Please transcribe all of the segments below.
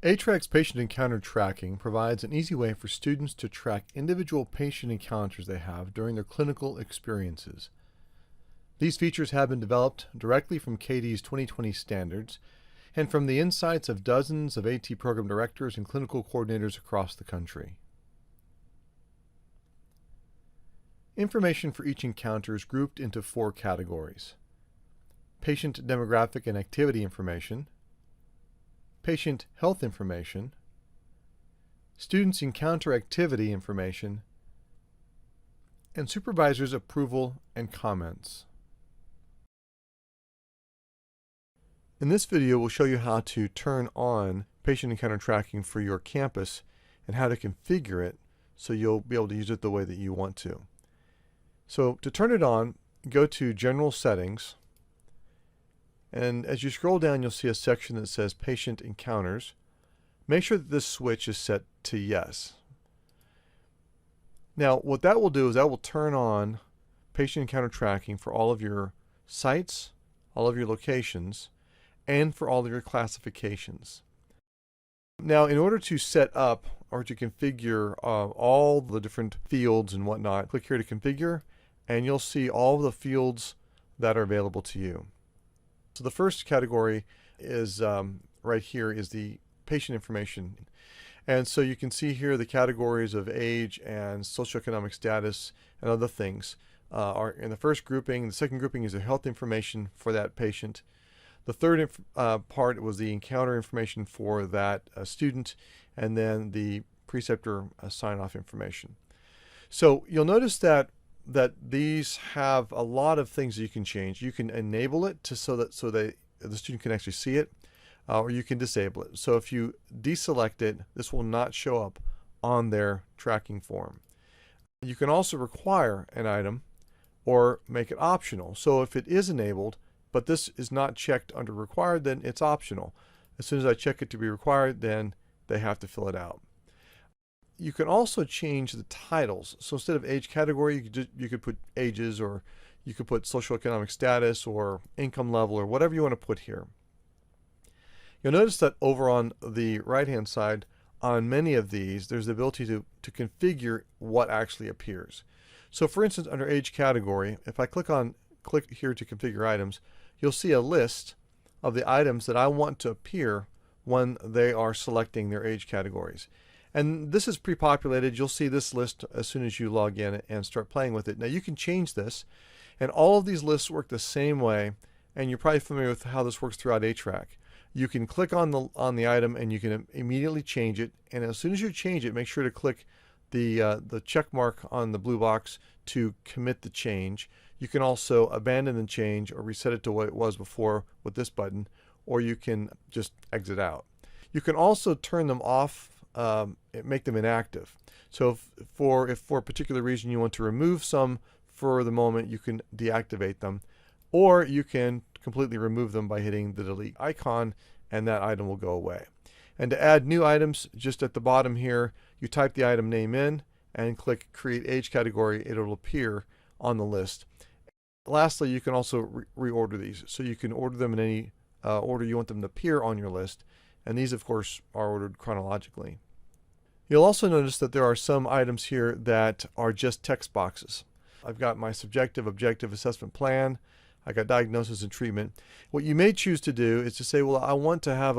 ATrack's patient encounter tracking provides an easy way for students to track individual patient encounters they have during their clinical experiences. These features have been developed directly from KD's 2020 standards and from the insights of dozens of AT program directors and clinical coordinators across the country. Information for each encounter is grouped into 4 categories: patient demographic and activity information, patient health information, students' encounter activity information, and supervisors' approval and comments. In this video, we'll show you how to turn on patient encounter tracking for your campus and how to configure it so you'll be able to use it the way that you want to. So to turn it on, go to General Settings, and as you scroll down, you'll see a section that says Patient Encounters. Make sure that this switch is set to Yes. Now, what that will do is that will turn on patient encounter tracking for all of your sites, all of your locations, and for all of your classifications. Now, in order to set up or to configure all the different fields and whatnot, click here to Configure, and you'll see all the fields that are available to you. So the first category is right here is the patient information. And so you can see here the categories of age and socioeconomic status and other things are in the first grouping. The second grouping is the health information for that patient. The third part was the encounter information for that student, and then the preceptor sign-off information. So you'll notice that these have a lot of things that you can change. You can enable it so that the student can actually see it, or you can disable it. So if you deselect it, this will not show up on their tracking form. You can also require an item or make it optional. So if it is enabled, but this is not checked under required, then it's optional. As soon as I check it to be required, then they have to fill it out. You can also change the titles. So instead of age category, you could put ages, or you could put socioeconomic status or income level, or whatever you want to put here. You'll notice that over on the right-hand side, on many of these, there's the ability to configure what actually appears. So for instance, under age category, if I click here to configure items, you'll see a list of the items that I want to appear when they are selecting their age categories. And this is pre-populated. You'll see this list as soon as you log in and start playing with it. Now you can change this, and all of these lists work the same way, and you're probably familiar with how this works throughout ATrack. You can click on the item and you can immediately change it, and as soon as you change it, make sure to click the check mark on the blue box to commit the change. You can also abandon the change or reset it to what it was before with this button, or you can just exit out. You can also turn them off, make them inactive. So if for a particular reason you want to remove some for the moment, you can deactivate them, or you can completely remove them by hitting the delete icon, and that item will go away. And to add new items, just at the bottom here, you type the item name in and click Create Age Category. It'll appear on the list. Lastly, you can also reorder these. So you can order them in any order you want them to appear on your list. And these, of course, are ordered chronologically. You'll also notice that there are some items here that are just text boxes. I've got my subjective, objective assessment plan. I got diagnosis and treatment. What you may choose to do is to say, well, I want to have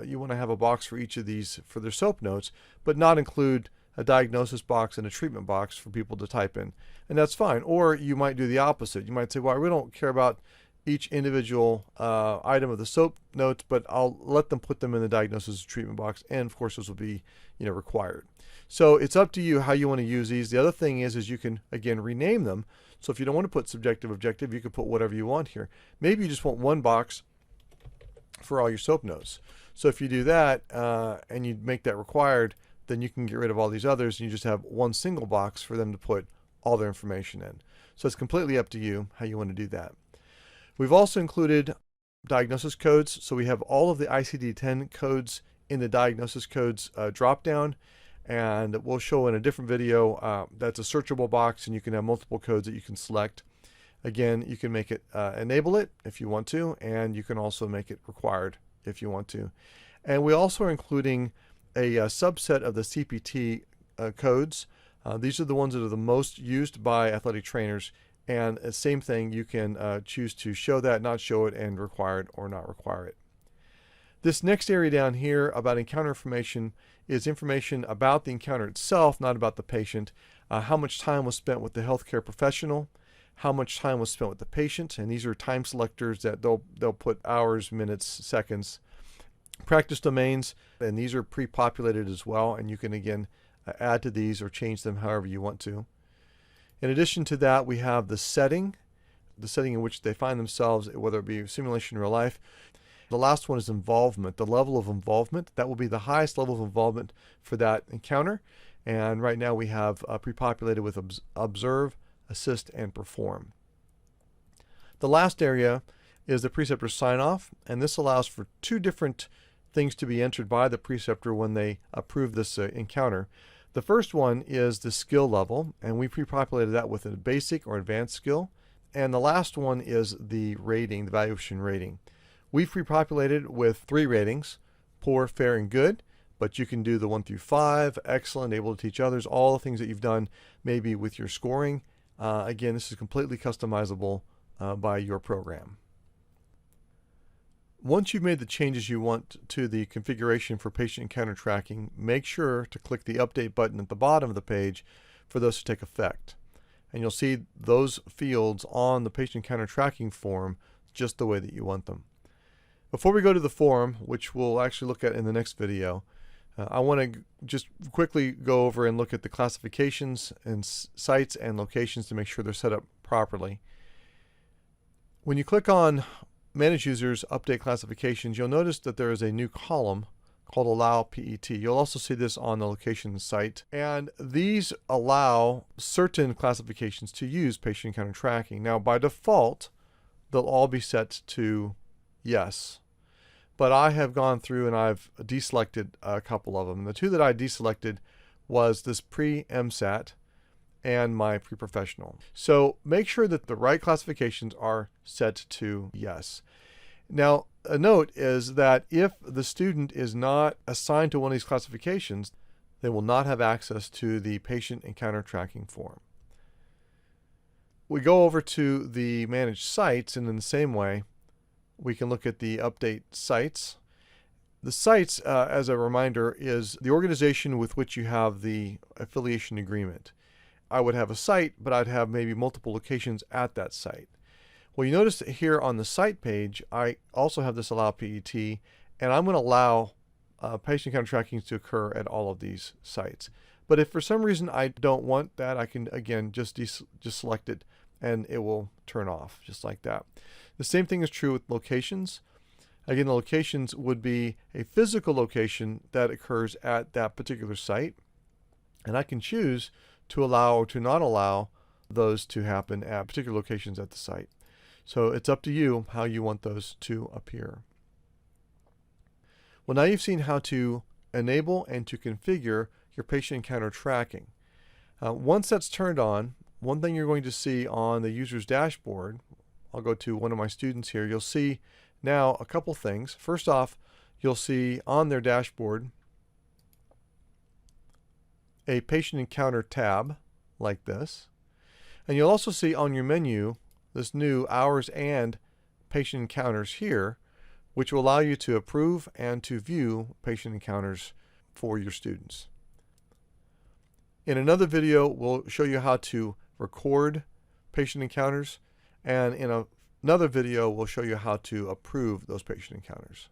you want to have a box for each of these for their SOAP notes, but not include a diagnosis box and a treatment box for people to type in. And that's fine. Or you might do the opposite. You might say, well, I really don't care about each individual item of the SOAP notes, but I'll let them put them in the diagnosis and treatment box. And of course, this will be required. So it's up to you how you want to use these. The other thing is you can, again, rename them. So if you don't want to put subjective, objective, you can put whatever you want here. Maybe you just want one box for all your SOAP notes. So if you do that and you make that required, then you can get rid of all these others and you just have one single box for them to put all their information in. So it's completely up to you how you want to do that. We've also included diagnosis codes. So we have all of the ICD-10 codes in the diagnosis codes drop-down. And we'll show in a different video that's a searchable box, and you can have multiple codes that you can select. Again, you can make it enable it if you want to, and you can also make it required if you want to. And we also are including a subset of the CPT codes. These are the ones that are the most used by athletic trainers. And same thing, you can choose to show that, not show it, and require it or not require it. This next area down here about encounter information is information about the encounter itself, not about the patient. How much time was spent with the healthcare professional, how much time was spent with the patient, and these are time selectors that they'll put hours, minutes, seconds. Practice domains, and these are pre-populated as well, and you can again add to these or change them however you want to. In addition to that, we have the setting in which they find themselves, whether it be simulation or real life. The last one is involvement, the level of involvement. That will be the highest level of involvement for that encounter. And right now we have pre-populated with observe, assist, and perform. The last area is the preceptor sign-off, and this allows for two different things to be entered by the preceptor when they approve this encounter. The first one is the skill level, and we pre-populated that with a basic or advanced skill. And the last one is the rating, the evaluation rating. We've pre-populated with 3 ratings, poor, fair, and good, but you can do the 1 through 5, excellent, able to teach others, all the things that you've done maybe with your scoring. Again, this is completely customizable by your program. Once you've made the changes you want to the configuration for patient encounter tracking, make sure to click the update button at the bottom of the page for those to take effect. And you'll see those fields on the patient encounter tracking form just the way that you want them. Before we go to the form, which we'll actually look at in the next video, I want to just quickly go over and look at the classifications and sites and locations to make sure they're set up properly. When you click on Manage Users, Update Classifications, you'll notice that there is a new column called Allow PET. You'll also see this on the location site. And these allow certain classifications to use patient encounter tracking. Now, by default, they'll all be set to yes. But I have gone through and I've deselected a couple of them. The 2 that I deselected was this pre-MSAT and my pre-professional. So make sure that the right classifications are set to yes. Now, a note is that if the student is not assigned to one of these classifications, they will not have access to the patient encounter tracking form. We go over to the managed sites, and in the same way, we can look at the update sites. The sites, as a reminder, is the organization with which you have the affiliation agreement. I would have a site, but I'd have maybe multiple locations at that site. Well, you notice that here on the site page, I also have this allow PET, and I'm going to allow patient encounter tracking to occur at all of these sites. But if for some reason I don't want that, I can again just select it and it will turn off just like that. The same thing is true with locations. Again, the locations would be a physical location that occurs at that particular site, and I can choose to allow or to not allow those to happen at particular locations at the site. So it's up to you how you want those to appear. Well, now you've seen how to enable and to configure your patient encounter tracking. Once that's turned on, one thing you're going to see on the user's dashboard, I'll go to one of my students here, you'll see now a couple things. First off, you'll see on their dashboard a patient encounter tab like this. And you'll also see on your menu this new hours and patient encounters here, which will allow you to approve and to view patient encounters for your students. In another video, we'll show you how to record patient encounters, and in another video, we'll show you how to approve those patient encounters.